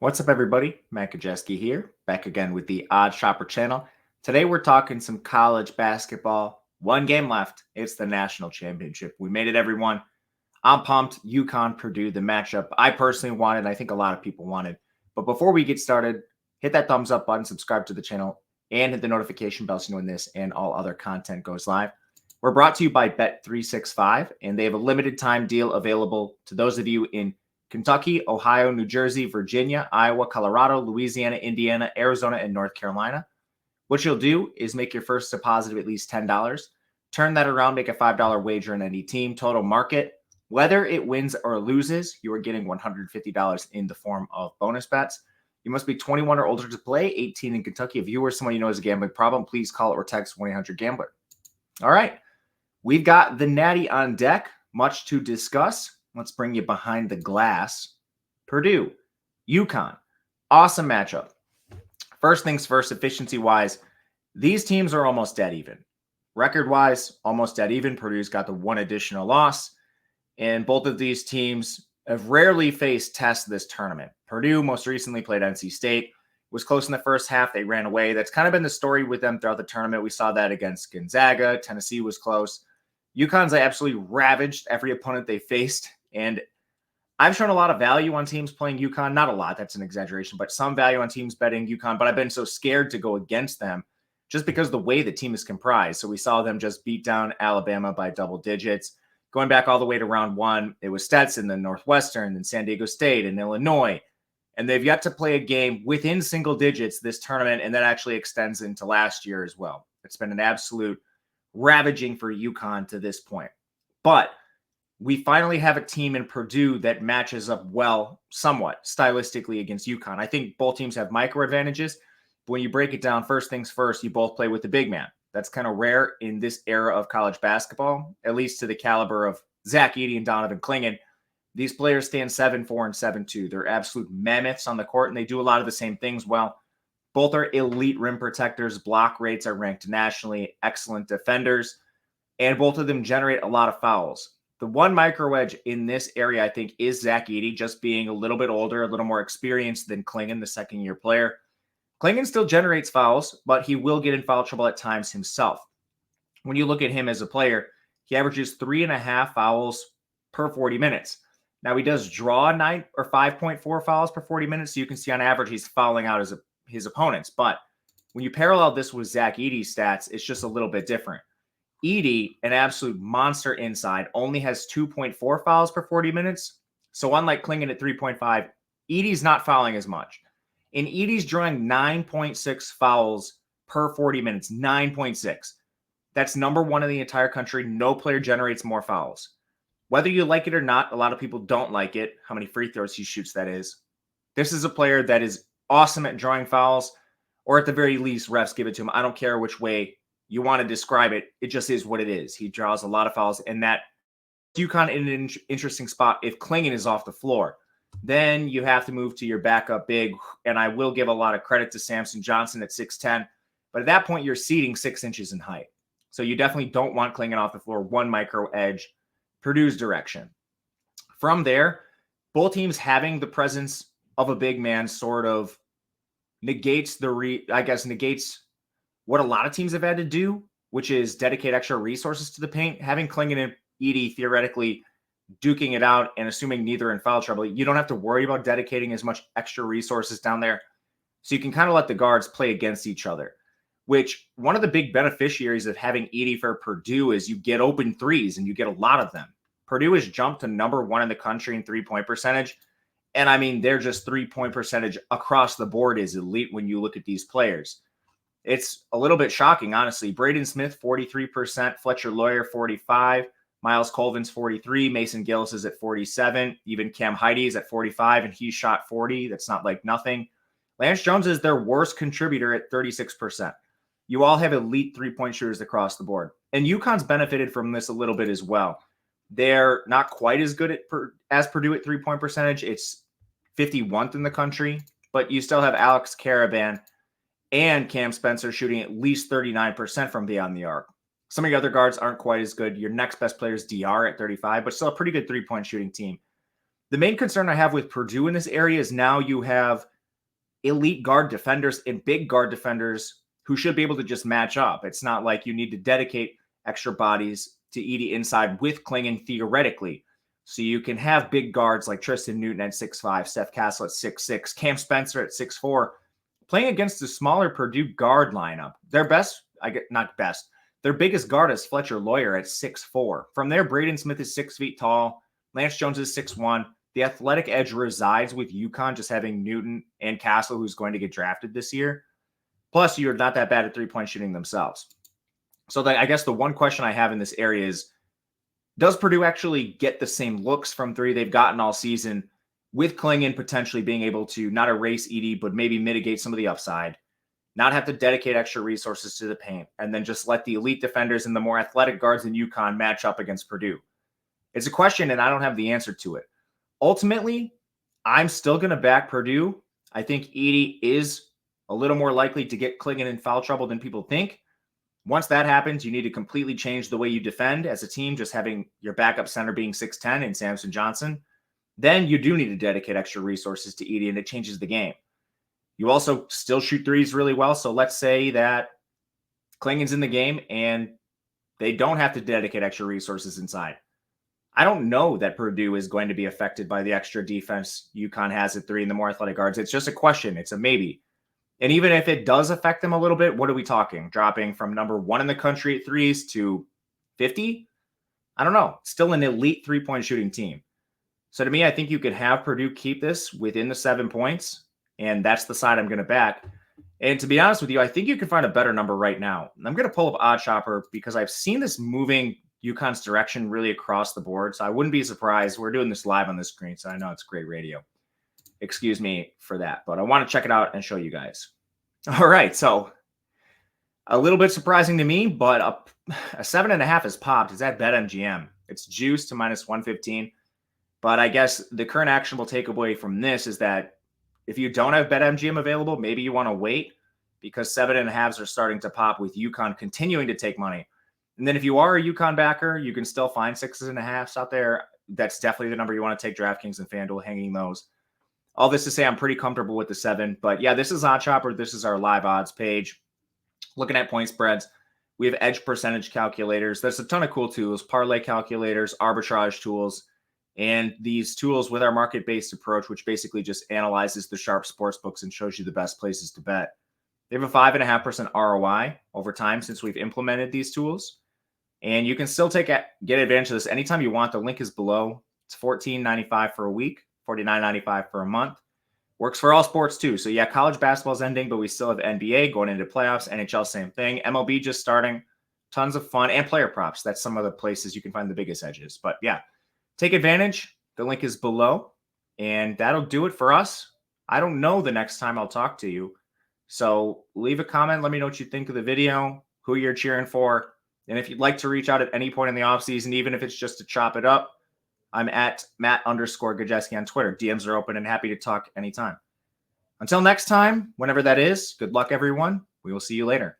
What's up, everybody? Matt Gajewski here, back again with the Odd Shopper channel. Today, we're talking some college basketball. One game left. It's the national championship. We made it, everyone. I'm pumped. UConn, Purdue, the matchup I personally wanted. I think a lot of people wanted. But before we get started, hit that thumbs up button, subscribe to the channel, and hit the notification bell so you know when this and all other content goes live. We're brought to you by Bet365, and they have a limited time deal available to those of you in Kentucky, Ohio, New Jersey, Virginia, Iowa, Colorado, Louisiana, Indiana, Arizona, and North Carolina. What you'll do is make your first deposit of at least $10. Turn that around, make a $5 wager on any team, total market. Whether it wins or loses, you are getting $150 in the form of bonus bets. You must be 21 or older to play, 18 in Kentucky. If you or someone you know has a gambling problem, please call or text 1-800-GAMBLER. All right, we've got the Natty on deck. Much to discuss. Let's bring you behind the glass. Purdue, UConn, awesome matchup. First things first, efficiency-wise, these teams are almost dead even. Record-wise, almost dead even. Purdue's got the one additional loss, and both of these teams have rarely faced tests this tournament. Purdue most recently played NC State. Was close in the first half. They ran away. That's kind of been the story with them throughout the tournament. We saw that against Gonzaga. Tennessee was close. UConn's absolutely ravaged every opponent they faced. And I've shown a lot of value on teams playing UConn. Not a lot, that's an exaggeration, but some value on teams betting UConn. But I've been so scared to go against them just because of the way the team is comprised. So we saw them just beat down Alabama by double digits. Going back all the way to round one, it was Stetson, then Northwestern, then San Diego State, and Illinois. And they've yet to play a game within single digits this tournament, and that actually extends into last year as well. It's been an absolute ravaging for UConn to this point. But we finally have a team in Purdue that matches up well, somewhat, stylistically against UConn. I think both teams have micro advantages. But when you break it down, first things first, you both play with the big man. That's kind of rare in this era of college basketball, at least to the caliber of Zach Edey and Donovan Clingan. These players stand 7'4" and 7'2". They're absolute mammoths on the court, and they do a lot of the same things well. Both are elite rim protectors. Block rates are ranked nationally. Excellent defenders. And both of them generate a lot of fouls. The one micro edge in this area, I think, is Zach Edey, just being a little bit older, a little more experienced than Clingan, the second-year player. Clingan still generates fouls, but he will get in foul trouble at times himself. When you look at him as a player, he averages 3.5 fouls per 40 minutes. Now, he does draw 9 or 5.4 fouls per 40 minutes, so you can see on average he's fouling out his opponents. But when you parallel this with Zach Edey's stats, it's just a little bit different. Edey, an absolute monster inside, only has 2.4 fouls per 40 minutes. So unlike Clingan at 3.5, Edey's not fouling as much. And Edey's drawing 9.6 fouls per 40 minutes, 9.6. That's number one in the entire country. No player generates more fouls. Whether you like it or not, a lot of people don't like it, how many free throws he shoots, that is. This is a player that is awesome at drawing fouls, or at the very least, refs give it to him. I don't care which way you want to describe it. It just is what it is. He draws a lot of fouls, and that UConn in an interesting spot. If Clingan is off the floor, then you have to move to your backup big, and I will give a lot of credit to Samson Johnson at 6'10", but at that point, you're ceding 6 inches in height. So you definitely don't want Clingan off the floor. One micro edge, Purdue's direction. From there, both teams having the presence of a big man sort of negates what a lot of teams have had to do, which is dedicate extra resources to the paint. Having Clingan and Edey theoretically duking it out and assuming neither in foul trouble, you don't have to worry about dedicating as much extra resources down there. So you can kind of let the guards play against each other, which one of the big beneficiaries of having Edey for Purdue is you get open threes and you get a lot of them. Purdue has jumped to number one in the country in three-point percentage. And I mean, they're just three-point percentage across the board is elite when you look at these players. It's a little bit shocking, honestly. Braden Smith, 43%. Fletcher Lawyer, 45%. Miles Colvin's 43%. Mason Gillis is at 47%. Even Cam Heide is at 45%, and he shot 40%. That's not like nothing. Lance Jones is their worst contributor at 36%. You all have elite three-point shooters across the board. And UConn's benefited from this a little bit as well. They're not quite as good as Purdue at three-point percentage. It's 51st in the country, but you still have Alex Caravan and Cam Spencer shooting at least 39% from beyond the arc. Some of your other guards aren't quite as good. Your next best player is DR at 35, but still a pretty good three-point shooting team. The main concern I have with Purdue in this area is now you have elite guard defenders and big guard defenders who should be able to just match up. It's not like you need to dedicate extra bodies to Edey inside with Clingan theoretically. So you can have big guards like Tristan Newton at 6'5", Steph Castle at 6'6", Cam Spencer at 6'4", playing against the smaller Purdue guard lineup. Their their biggest guard is Fletcher Lawyer at 6'4". From there, Braden Smith is 6 feet tall. Lance Jones is 6'1". The athletic edge resides with UConn, just having Newton and Castle, who's going to get drafted this year. Plus, you're not that bad at three-point shooting themselves. So I guess the one question I have in this area is, does Purdue actually get the same looks from three they've gotten all season, with Clingan potentially being able to not erase Edey, but maybe mitigate some of the upside, not have to dedicate extra resources to the paint, and then just let the elite defenders and the more athletic guards in UConn match up against Purdue? It's a question, and I don't have the answer to it. Ultimately, I'm still going to back Purdue. I think Edey is a little more likely to get Clingan in foul trouble than people think. Once that happens, you need to completely change the way you defend as a team, just having your backup center being 6'10" and Samson Johnson. Then you do need to dedicate extra resources to Edey, and it changes the game. You also still shoot threes really well, so let's say that Clingan's in the game and they don't have to dedicate extra resources inside. I don't know that Purdue is going to be affected by the extra defense UConn has at three and the more athletic guards. It's just a question. It's a maybe. And even if it does affect them a little bit, what are we talking? Dropping from number 1 in the country at threes to 50? I don't know. Still an elite three-point shooting team. So to me, I think you could have Purdue keep this within the 7 points, and that's the side I'm going to back. And to be honest with you, I think you can find a better number right now. I'm going to pull up Odd Shopper because I've seen this moving UConn's direction really across the board. So I wouldn't be surprised. We're doing this live on the screen, so I know it's great radio. Excuse me for that, but I want to check it out and show you guys. All right, so a little bit surprising to me, but a 7.5 is popped. It's at BetMGM. It's juiced to -115. But I guess the current actionable takeaway from this is that if you don't have BetMGM available, maybe you want to wait because 7.5s are starting to pop with UConn continuing to take money. And then if you are a UConn backer, you can still find 6.5s out there. That's definitely the number you want to take. DraftKings and FanDuel hanging those. All this to say, I'm pretty comfortable with the 7. But yeah, this is Odd Shopper. This is our live odds page. Looking at point spreads, we have edge percentage calculators. There's a ton of cool tools, parlay calculators, arbitrage tools, and these tools with our market-based approach, which basically just analyzes the sharp sports books and shows you the best places to bet. They have a 5.5% ROI over time since we've implemented these tools. And you can still get advantage of this anytime you want. The link is below. It's $14.95 for a week, $49.95 for a month. Works for all sports too. So yeah, college basketball's ending, but we still have NBA going into playoffs, NHL, same thing. MLB just starting, tons of fun, and player props. That's some of the places you can find the biggest edges. But yeah, take advantage. The link is below, and that'll do it for us. I don't know the next time I'll talk to you. So leave a comment. Let me know what you think of the video, who you're cheering for. And if you'd like to reach out at any point in the offseason, even if it's just to chop it up, I'm at Matt_Gajewski on Twitter. DMs are open and happy to talk anytime. Until next time, whenever that is, good luck, everyone. We will see you later.